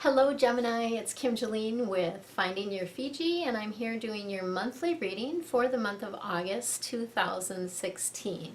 Hello Gemini, it's Kim Jolene with Finding Your Fiji, and I'm here doing your monthly reading for the month of August 2016.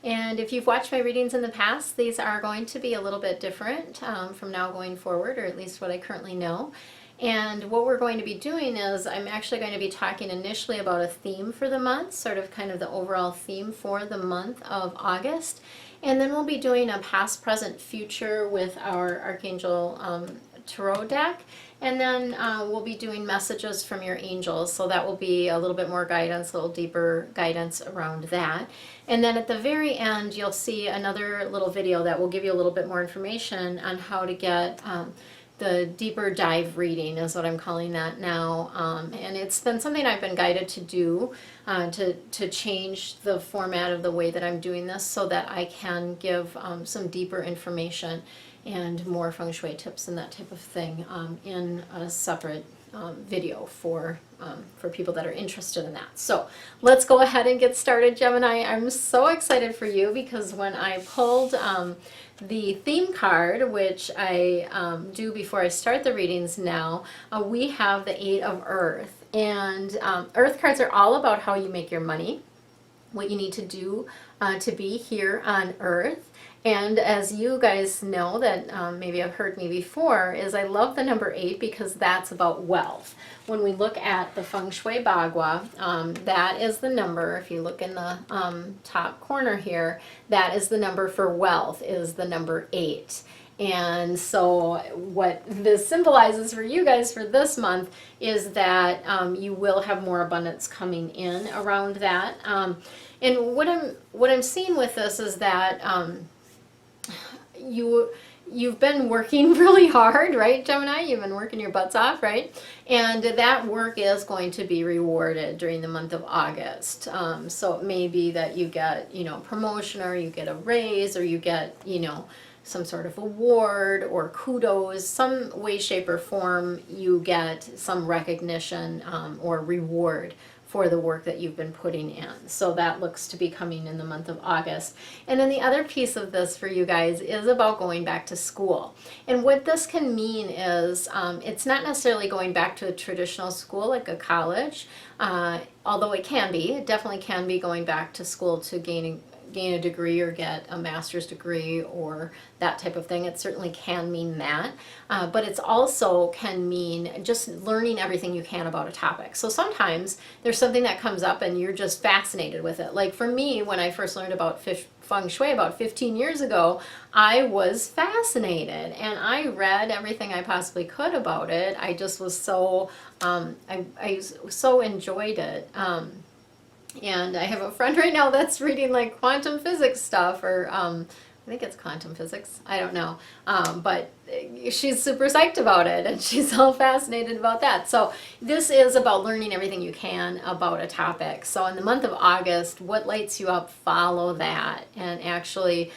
And if you've watched my readings in the past, these are going to be a little bit different from now going forward, or at least what I currently know. And what we're going to be doing is I'm actually going to be talking initially about a theme for the month, sort of kind of the overall theme for the month of August. And then we'll be doing a past, present, future with our Archangel Tarot deck. And then we'll be doing messages from your angels. So that will be a little bit more guidance, a little deeper guidance around that. And then at the very end, you'll see another little video that will give you a little bit more information on how to get the deeper dive reading is what I'm calling that now. And it's been something I've been guided to do to change the format of the way that I'm doing this so that I can give some deeper information and more Feng Shui tips and that type of thing in a separate video for people that are interested in that. So let's go ahead and get started, Gemini. I'm so excited for you because when I pulled the theme card, which I do before I start the readings now, we have the Eight of Earth. And Earth cards are all about how you make your money, what you need to do to be here on Earth. And as you guys know that maybe have heard me before, is I love the number 8 because that's about wealth. When we look at the Feng Shui Bagua, that is the number, if you look in the top corner here, that is the number for wealth, is the number 8. And so what this symbolizes for you guys for this month is that you will have more abundance coming in around that. And what I'm seeing with this is that you've been working really hard, right, Gemini? You've been working your butts off, right? And that work is going to be rewarded during the month of August. So it may be that you get, promotion, or you get a raise, or you get, some sort of award or kudos, some way, shape, or form. You get some recognition or reward for the work that you've been putting in. So that looks to be coming in the month of August. And then the other piece of this for you guys is about going back to school. And what this can mean is it's not necessarily going back to a traditional school like a college, although it can be. It definitely can be going back to school to gain a degree or get a master's degree or that type of thing. It certainly can mean that, but it's also can mean just learning everything you can about a topic. So sometimes there's something that comes up and you're just fascinated with it. Like for me, when I first learned about Feng Shui about 15 years ago, I was fascinated and I read everything I possibly could about it. I just was so, I so enjoyed it. And I have a friend right now that's reading like quantum physics stuff, or I think it's quantum physics. I don't know. But she's super psyched about it and she's all fascinated about that. So this is about learning everything you can about a topic. So in the month of August, what lights you up, follow that and actually,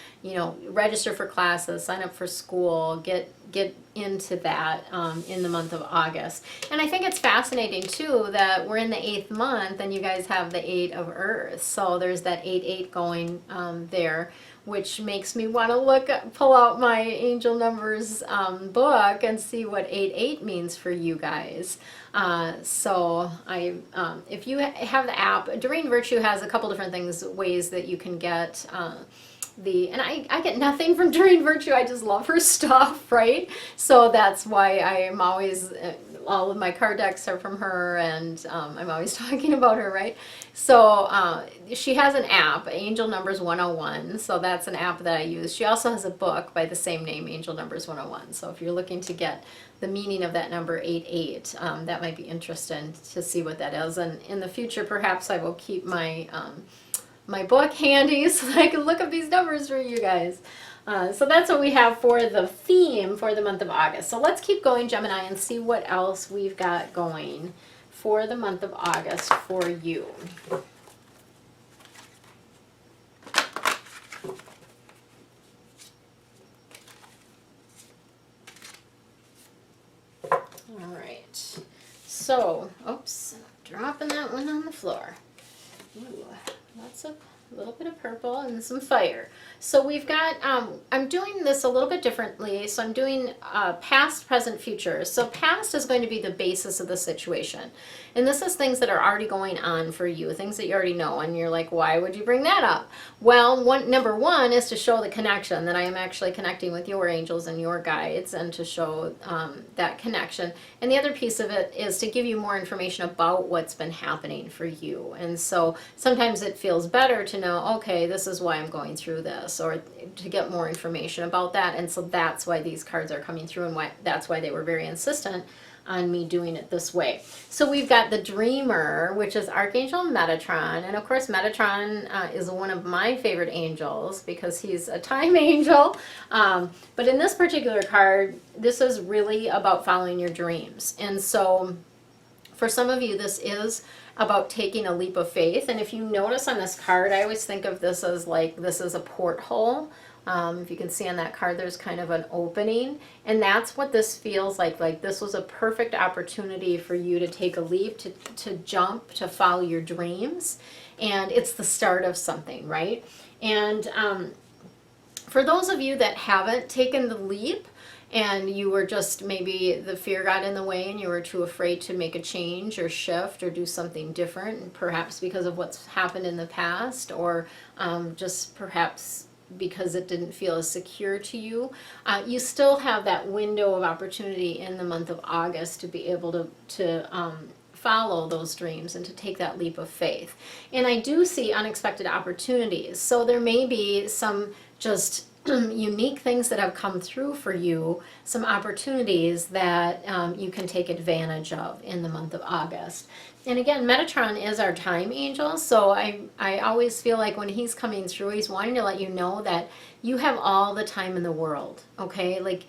register for classes, sign up for school, get into that in the month of August. And I think it's fascinating too that we're in the 8th month and you guys have the 8 of Earth. So there's that 8-8 going there, which makes me want to pull out my angel numbers book and see what 8-8 means for you guys. So if you have the app, Doreen Virtue has a couple different ways that you can get and I get nothing from Doreen Virtue. I just love her stuff, right? So that's why I am always, all of my card decks are from her, and I'm always talking about her, right? So she has an app, Angel Numbers 101. So that's an app that I use. She also has a book by the same name, Angel Numbers 101. So if you're looking to get the meaning of that number 8-8, that might be interesting to see what that is. And in the future, perhaps I will keep my my book handy so that I can look up these numbers for you guys. So that's what we have for the theme for the month of August. So let's keep going, Gemini, and see what else we've got going for the month of August for you. All right. So, oops, dropping that one on the floor. Ooh. a little bit of purple, and some fire. So we've got, I'm doing this a little bit differently. So I'm doing past, present, future. So past is going to be the basis of the situation. And this is things that are already going on for you, things that you already know. And you're like, why would you bring that up? Well, number one is to show the connection, that I am actually connecting with your angels and your guides, and to show that connection. And the other piece of it is to give you more information about what's been happening for you. And so sometimes it feels better to know, okay, this is why I'm going through this, or to get more information about that. And so that's why these cards are coming through, and that's why they were very insistent on me doing it this way. So we've got the Dreamer, which is Archangel Metatron. And of course, Metatron is one of my favorite angels because he's a time angel. But in this particular card, this is really about following your dreams. And so for some of you, this is about taking a leap of faith. And if you notice on this card, I always think of this as like, this is a porthole. If you can see on that card, there's kind of an opening, and that's what this feels like. Like this was a perfect opportunity for you to take a leap, to jump, to follow your dreams, and it's the start of something, right? And for those of you that haven't taken the leap, and you were just, maybe the fear got in the way and you were too afraid to make a change or shift or do something different, perhaps because of what's happened in the past, or just perhaps because it didn't feel as secure to you, you still have that window of opportunity in the month of August to be able to follow those dreams and to take that leap of faith. And I do see unexpected opportunities. So there may be some just unique things that have come through for you, some opportunities that you can take advantage of in the month of August. And again, Metatron is our time angel, so I always feel like when he's coming through, he's wanting to let you know that you have all the time in the world, okay? Like,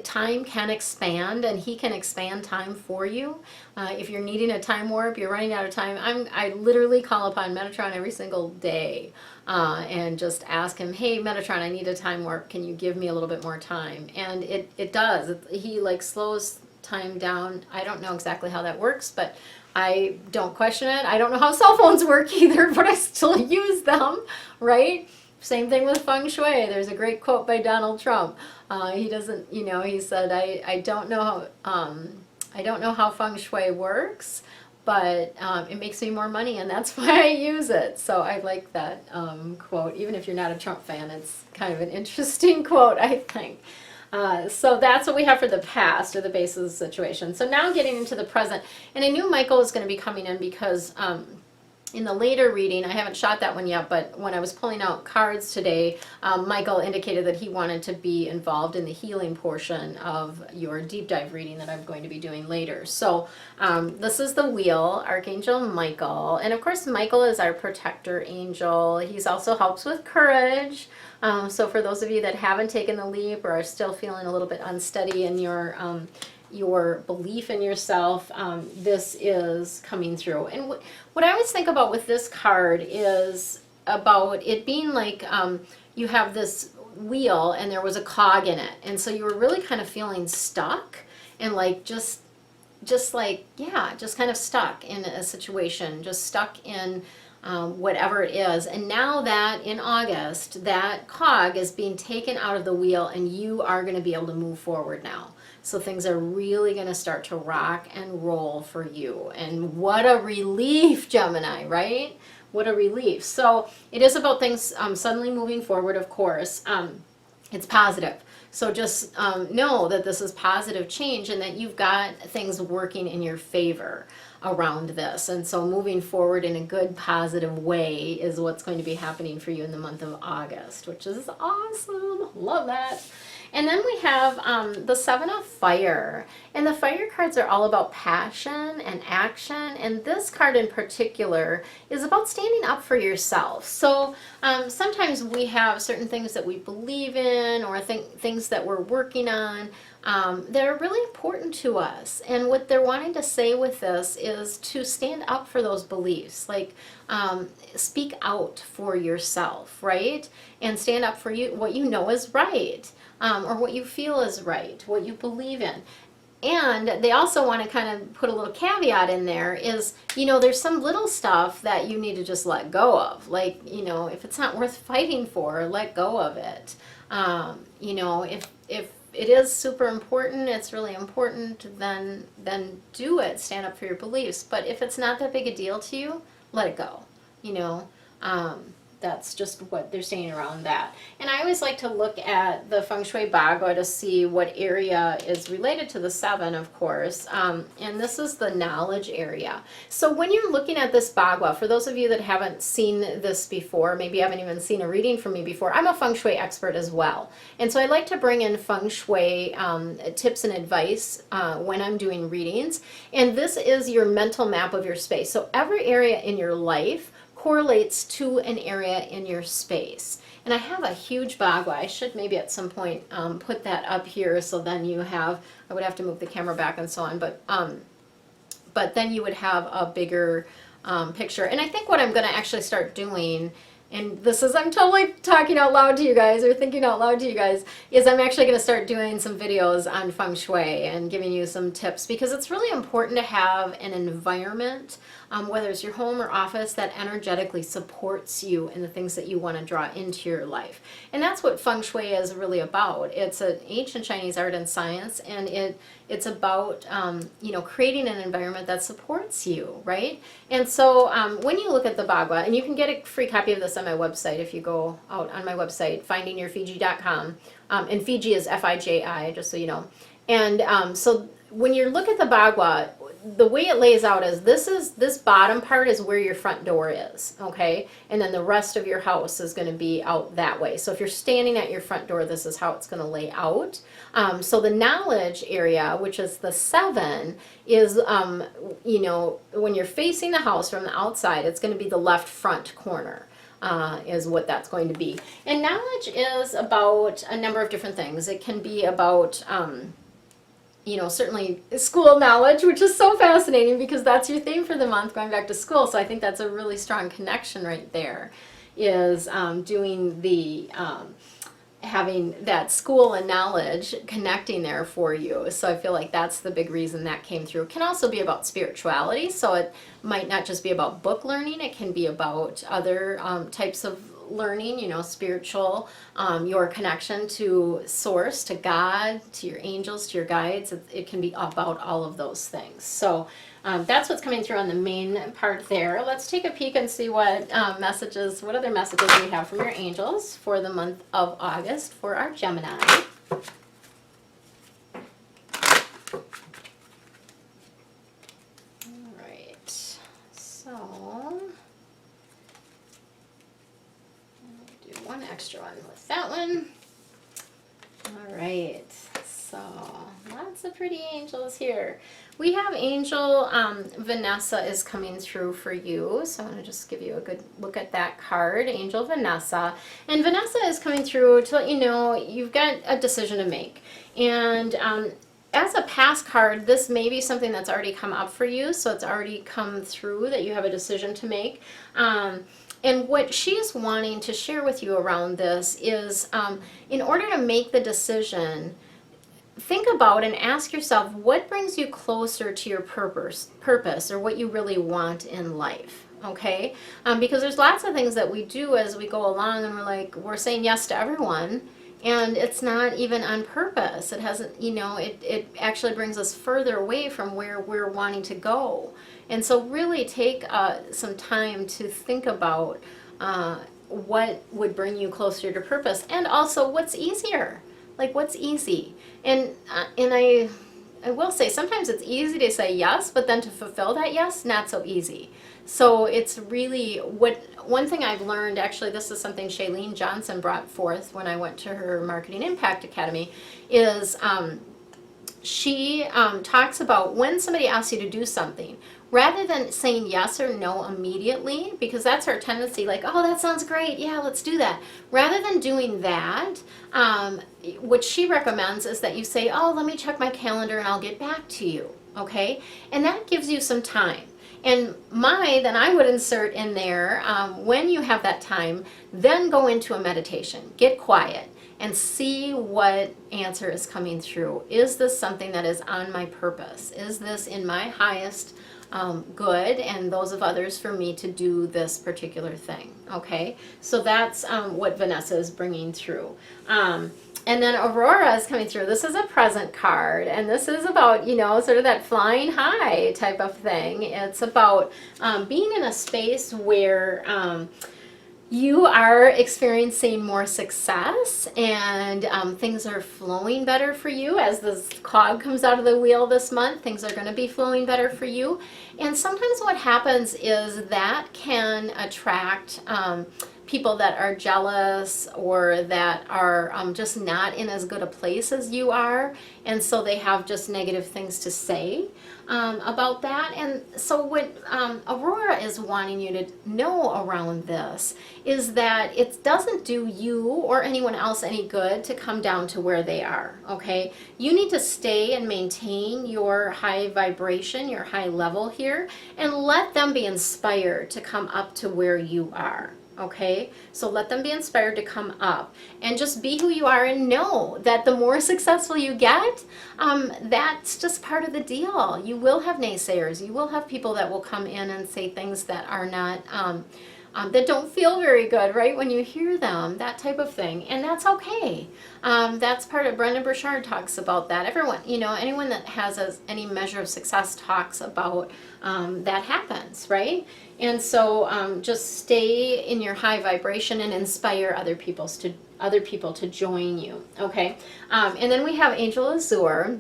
time can expand, and he can expand time for you. If you're needing a time warp, you're running out of time, I literally call upon Metatron every single day and just ask him, hey, Metatron, I need a time warp. Can you give me a little bit more time? And it does. He like slows time down. I don't know exactly how that works, but I don't question it. I don't know how cell phones work either, but I still use them, right? Same thing with Feng Shui. There's a great quote by Donald Trump. He doesn't, he said, I don't know how Feng Shui works, but it makes me more money, and that's why I use it. So I like that quote. Even if you're not a Trump fan, it's kind of an interesting quote, I think. So that's what we have for the past, or the base of the situation. So now getting into the present, and I knew Michael was going to be coming in because in the later reading, I haven't shot that one yet, but when I was pulling out cards today, Michael indicated that he wanted to be involved in the healing portion of your deep dive reading that I'm going to be doing later. So this is the wheel, Archangel Michael, and of course Michael is our protector angel. He's also helps with courage. So for those of you that haven't taken the leap or are still feeling a little bit unsteady in your belief in yourself, this is coming through. And what I always think about with this card is about it being like you have this wheel and there was a cog in it, and so you were really kind of feeling stuck and like just kind of stuck in a situation, just stuck in whatever it is. And now that in August, that cog is being taken out of the wheel, and you are going to be able to move forward now. So things are really going to start to rock and roll for you. And what a relief, Gemini, right? What a relief. So it is about things suddenly moving forward, of course. It's positive. So just know that this is positive change, and that you've got things working in your favor around this. And so moving forward in a good, positive way is what's going to be happening for you in the month of August, which is awesome. Love that. And then we have the Seven of Fire. And the fire cards are all about passion and action. And this card in particular is about standing up for yourself. So sometimes we have certain things that we believe in, or things that we're working on that are really important to us. And what they're wanting to say with this is to stand up for those beliefs. Like speak out for yourself, right? And stand up for what you know is right. Or what you feel is right, what you believe in. And they also want to kind of put a little caveat in there is, there's some little stuff that you need to just let go of. Like, if it's not worth fighting for, let go of it. If it is super important, it's really important, then do it. Stand up for your beliefs. But if it's not that big a deal to you, let it go. That's just what they're saying around that. And I always like to look at the Feng Shui Bagua to see what area is related to the 7, of course. And this is the knowledge area. So when you're looking at this Bagua, for those of you that haven't seen this before, maybe haven't even seen a reading from me before, I'm a Feng Shui expert as well. And so I like to bring in Feng Shui tips and advice when I'm doing readings. And this is your mental map of your space. So every area in your life correlates to an area in your space. And I have a huge Bagua. I should maybe at some point put that up here, so then you have, I would have to move the camera back and so on, but then you would have a bigger picture. And I think what I'm going to actually start doing, and this is, I'm totally talking out loud to you guys, or thinking out loud to you guys, is I'm actually going to start doing some videos on Feng Shui and giving you some tips, because it's really important to have an environment, whether it's your home or office, that energetically supports you in the things that you want to draw into your life. And that's what Feng Shui is really about. It's an ancient Chinese art and science, and it's about creating an environment that supports you, right? And so when you look at the Bagua, and you can get a free copy of this on my website if you go out on my website, findingyourfiji.com, and Fiji is F-I-J-I, just so you know. And so when you look at the Bagua, the way it lays out is this bottom part is where your front door is, okay? And then the rest of your house is going to be out that way. So if you're standing at your front door, this is how it's going to lay out. So the knowledge area, which is the 7, is, when you're facing the house from the outside, it's going to be the left front corner. Is what that's going to be. And knowledge is about a number of different things. It can be about certainly school knowledge, which is so fascinating because that's your theme for the month, going back to school. So I think that's a really strong connection right there, is doing the having that school and knowledge connecting there for you. So I feel like that's the big reason that came through. It can also be about spirituality. So it might not just be about book learning. It can be about other types of learning, spiritual, your connection to source, to God, to your angels, to your guides. It can be about all of those things. So that's what's coming through on the main part there. Let's take a peek and see what what other messages we have from your angels for the month of August for our Gemini. All right, so one extra one with that one. All right, so lots of pretty angels here. We have angel Vanessa is coming through for you, so I'm going to just give you a good look at that card, Angel Vanessa. And Vanessa is coming through to let you know you've got a decision to make. And as a past card, this may be something that's already come up for you, so it's already come through that you have a decision to make. And what she's wanting to share with you around this is, in order to make the decision, think about and ask yourself, what brings you closer to your purpose, or what you really want in life, okay? Because there's lots of things that we do as we go along, and we're saying yes to everyone, and it's not even on purpose. It hasn't, it actually brings us further away from where we're wanting to go. And so really take some time to think about what would bring you closer to purpose, and also what's easier. Like, what's easy? And I will say, sometimes it's easy to say yes, but then to fulfill that yes, not so easy. So it's really, one thing I've learned, actually this is something Shailene Johnson brought forth when I went to her Marketing Impact Academy, is she talks about when somebody asks you to do something, rather than saying yes or no immediately, because that's our tendency, like, oh, that sounds great, yeah, let's do that. Rather than doing that, what she recommends is that you say, oh, let me check my calendar and I'll get back to you, okay? And that gives you some time. And then I would insert in there, when you have that time, then go into a meditation, get quiet, and see what answer is coming through. Is this something that is on my purpose? Is this in my highest good and those of others for me to do this particular thing? Okay, so that's what Vanessa is bringing through. And then Aurora is coming through. This is a present card, and this is about, you know, sort of that flying high type of thing. It's about being in a space where you are experiencing more success, and things are flowing better for you. As this cog comes out of the wheel this month, things are going to be flowing better for you. And sometimes what happens is that can attract people that are jealous or that are just not in as good a place as you are, and so they have just negative things to say about that. And so what Aurora is wanting you to know around this is that it doesn't do you or anyone else any good to come down to where they are, okay? You need to stay and maintain your high vibration, your high level here, and let them be inspired to come up to where you are. Okay, so let them be inspired to come up and just be who you are, and know that the more successful you get, that's just part of the deal. You will have naysayers. You will have people that will come in and say things that are not, that don't feel very good, right, when you hear them, that type of thing. And that's okay. That's part of, Brendan Burchard talks about that. Everyone, you know, anyone that has any measure of success talks about that happens, right? And so just stay in your high vibration and inspire other people to join you, okay? And then we have Angel Azure.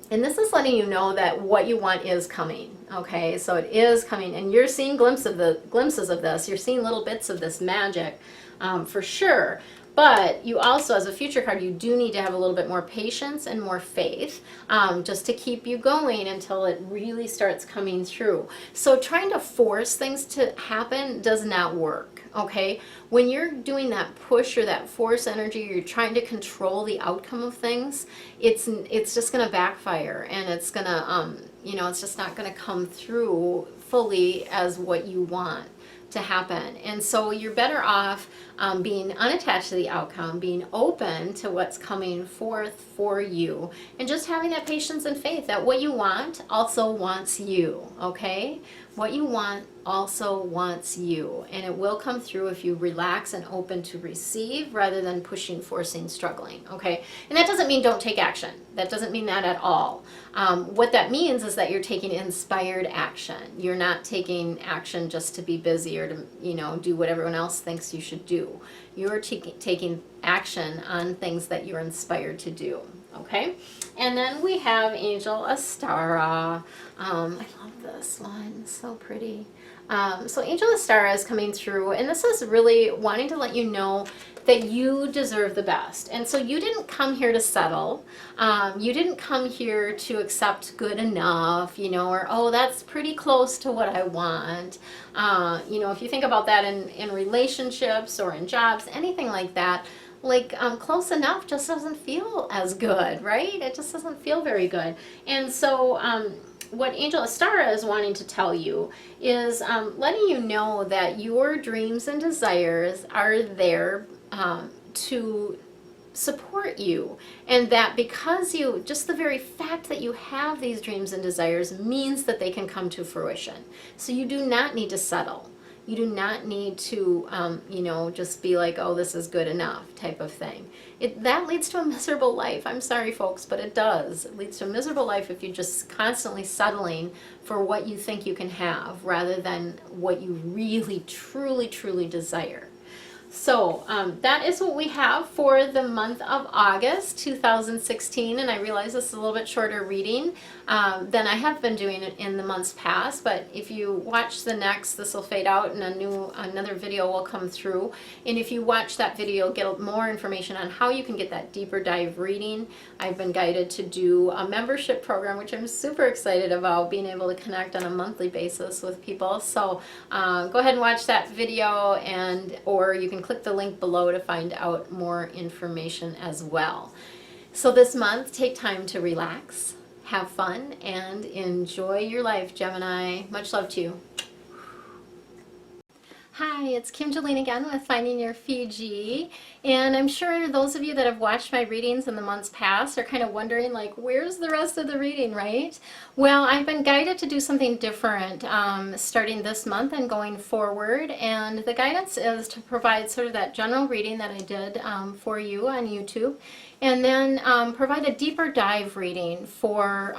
And this is letting you know that what you want is coming, okay? So it is coming, and you're seeing glimpses of this. You're seeing little bits of this magic for sure. But you also, as a future card, you do need to have a little bit more patience and more faith just to keep you going until it really starts coming through. So trying to force things to happen does not work, okay? When you're doing that push or that force energy, you're trying to control the outcome of things, it's just going to backfire, and it's going to, you know, it's just not going to come through fully as what you want to happen. And so you're better off being unattached to the outcome, being open to what's coming forth for you, and just having that patience and faith that what you want also wants you, okay? What you want also wants you, and it will come through if you relax and open to receive rather than pushing, forcing, struggling, okay? And that doesn't mean don't take action. That doesn't mean that at all. What that means is that you're taking inspired action. You're not taking action just to be busy or to, you know, do what everyone else thinks you should do. You're taking action on things that you're inspired to do, okay? And then we have Angel Astara. I love this one, so pretty. So Angel Astara is coming through, and this is really wanting to let you know that you deserve the best. And so you didn't come here to settle. You didn't come here to accept good enough, you know, or, oh, that's pretty close to what I want. You know, if you think about that in relationships or in jobs, anything like that, like close enough just doesn't feel as good, right? It just doesn't feel very good. And so what Angel Astara is wanting to tell you is letting you know that your dreams and desires are there to support you, and that because you, just the very fact that you have these dreams and desires means that they can come to fruition. So you do not need to settle. You do not need to, you know, just be like, oh, this is good enough type of thing. That leads to a miserable life. I'm sorry, folks, but it does. It leads to a miserable life if you're just constantly settling for what you think you can have rather than what you really, truly, truly desire. So that is what we have for the month of August 2016, and I realize this is a little bit shorter reading than I have been doing it in the months past, but if you watch the next, this will fade out and another video will come through, and if you watch that video, you'll get more information on how you can get that deeper dive reading. I've been guided to do a membership program, which I'm super excited about, being able to connect on a monthly basis with people. So go ahead and watch that video, or you can click the link below to find out more information as well. So this month, take time to relax, have fun, and enjoy your life, Gemini. Much love to you. Hi, it's Kim Jolene again with Finding Your Fiji, and I'm sure those of you that have watched my readings in the months past are kind of wondering, like, where's the rest of the reading, right? Well, I've been guided to do something different starting this month and going forward, and the guidance is to provide sort of that general reading that I did for you on YouTube, and then provide a deeper dive reading for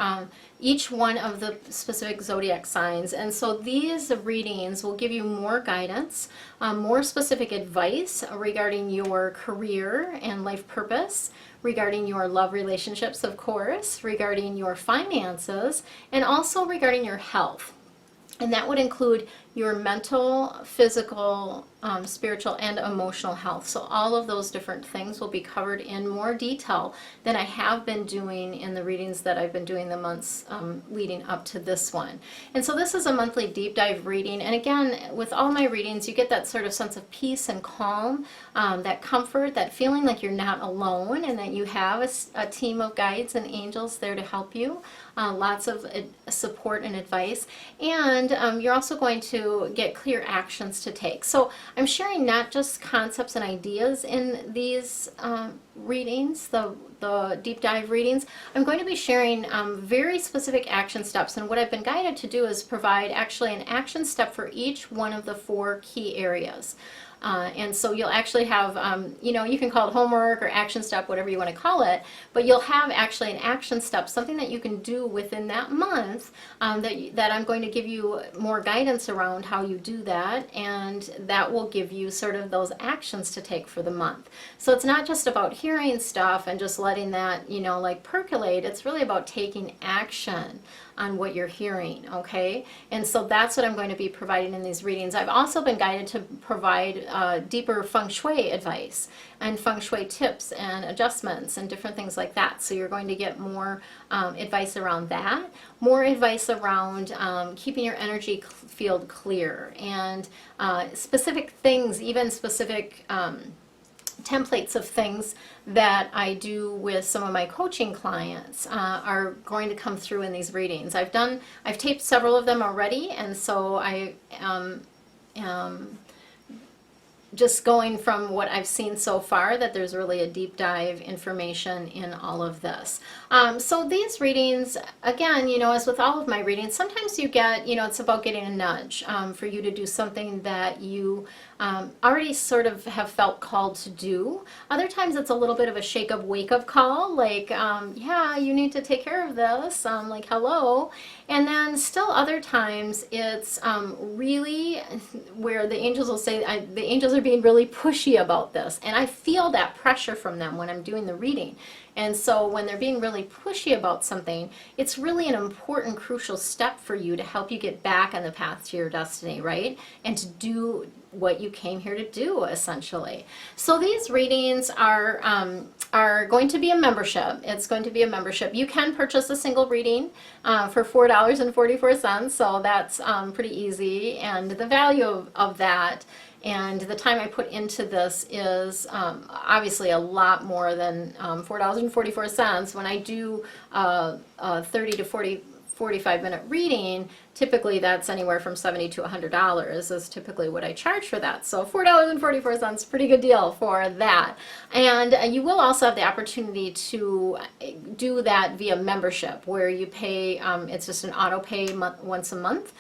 each one of the specific zodiac signs. And so these readings will give you more guidance, more specific advice regarding your career and life purpose, regarding your love relationships, of course, regarding your finances, and also regarding your health. And that would include your mental, physical, spiritual, and emotional health. So all of those different things will be covered in more detail than I have been doing in the readings that I've been doing the months leading up to this one. And so this is a monthly deep dive reading. And again, with all my readings, you get that sort of sense of peace and calm, that comfort, that feeling like you're not alone and that you have a team of guides and angels there to help you. Lots of support and advice. And you're also going to get clear actions to take. So I'm sharing not just concepts and ideas in these readings, the deep dive readings. I'm going to be sharing very specific action steps, and what I've been guided to do is provide actually an action step for each one of the 4 key areas. And so you'll actually have, you can call it homework or action step, whatever you want to call it, but you'll have actually an action step, something that you can do within that month that I'm going to give you more guidance around how you do that, and that will give you sort of those actions to take for the month. So it's not just about hearing stuff and just letting that, like percolate. It's really about taking action on what you're hearing, okay? And so that's what I'm going to be providing in these readings. I've also been guided to provide deeper Feng Shui advice and Feng Shui tips and adjustments and different things like that. So you're going to get more advice around that, more advice around keeping your energy field clear, and specific things, even specific templates of things that I do with some of my coaching clients are going to come through in these readings. I've taped several of them already, and so I just going from what I've seen so far, that there's really a deep dive information in all of this. So these readings, again, as with all of my readings, sometimes you get, it's about getting a nudge for you to do something that you already sort of have felt called to do. Other times it's a little bit of a shake-up, wake-up call, like, yeah, you need to take care of this, like, hello. And then still other times it's really where the angels will say, the angels are being really pushy about this. And I feel that pressure from them when I'm doing the reading. And so when they're being really pushy about something, it's really an important, crucial step for you to help you get back on the path to your destiny, right? And to do what you came here to do, essentially. So these readings are going to be a membership. It's going to be a membership. You can purchase a single reading for $4.44, so that's pretty easy. And the value of that and the time I put into this is obviously a lot more than $4.44. When I do a 30 to 45-minute reading, typically that's anywhere from $70 to $100 is typically what I charge for that. So $4.44, pretty good deal for that. And you will also have the opportunity to do that via membership, where you pay, it's just an auto pay once a month,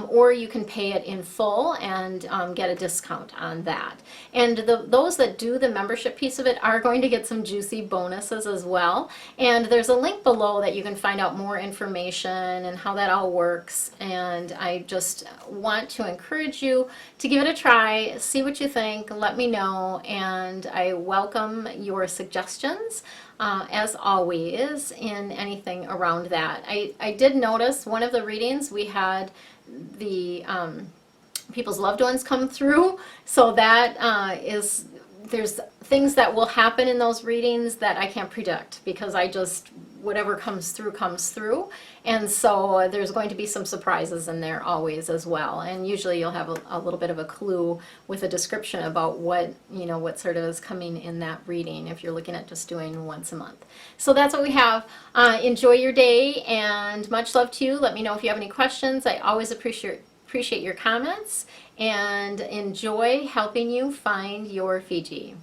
or you can pay it in full and get a discount on that. And those that do the membership piece of it are going to get some juicy bonuses as well. And there's a link below that you can find out more information and how that all works. And I just want to encourage you to give it a try, see what you think, let me know, and I welcome your suggestions, as always, in anything around that. I did notice one of the readings we had the people's loved ones come through, so that there's things that will happen in those readings that I can't predict, because whatever comes through, and so there's going to be some surprises in there always as well. And usually you'll have a little bit of a clue with a description about what sort of is coming in that reading if you're looking at just doing once a month. So that's what we have. Enjoy your day, and much love to you. Let me know if you have any questions. I always appreciate Appreciate your comments and enjoy helping you find your Fiji.